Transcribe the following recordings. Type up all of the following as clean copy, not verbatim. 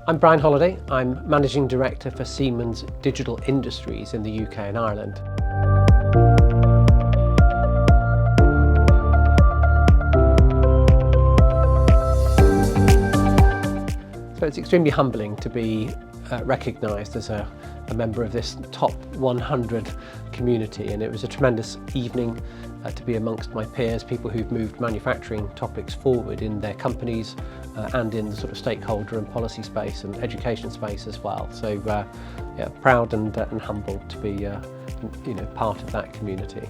I'm Brian Holliday. I'm Managing Director for Siemens Digital Industries in the UK and Ireland. So it's extremely humbling to be recognised as a member of this top 100 community, and it was a tremendous evening to be amongst my peers, people who've moved manufacturing topics forward in their companies and in the sort of stakeholder and policy space and education space as well. So yeah, proud and humbled to be part of that community.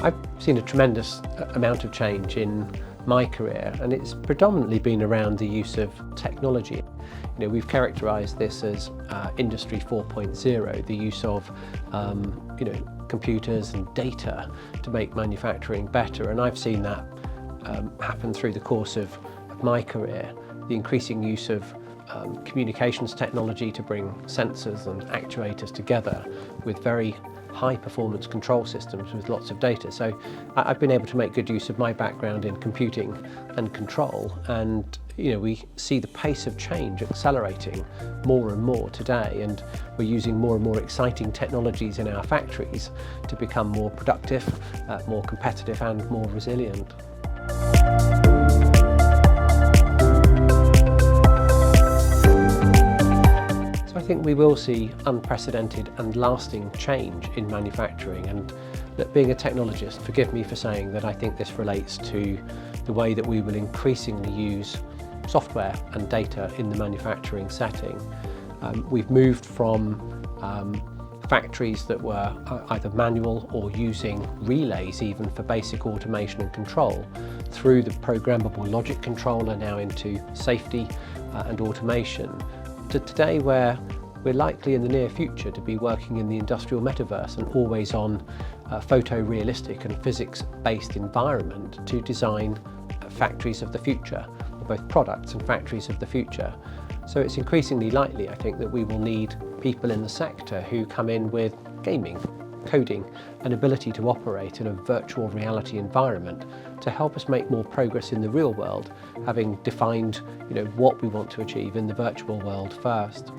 I've seen a tremendous amount of change in my career, and it's predominantly been around the use of technology. We've characterised this as Industry 4.0, the use of computers and data to make manufacturing better, and I've seen that happen through the course of my career. The increasing use of communications technology to bring sensors and actuators together with very high performance control systems with lots of data. So I've been able to make good use of my background in computing and control, and we see the pace of change accelerating more and more today, and we're using more and more exciting technologies in our factories to become more productive, more competitive and more resilient. I think we will see unprecedented and lasting change in manufacturing, and that being a technologist, forgive me for saying that I think this relates to the way that we will increasingly use software and data in the manufacturing setting. We've moved from factories that were either manual or using relays even for basic automation and control, through the programmable logic controller now into safety and automation, to today where we're likely in the near future to be working in the industrial metaverse, an always-on photorealistic and physics-based environment to design factories of the future, or both products and factories of the future. So it's increasingly likely, I think, that we will need people in the sector who come in with gaming, coding, an ability to operate in a virtual reality environment to help us make more progress in the real world, having defined what we want to achieve in the virtual world first.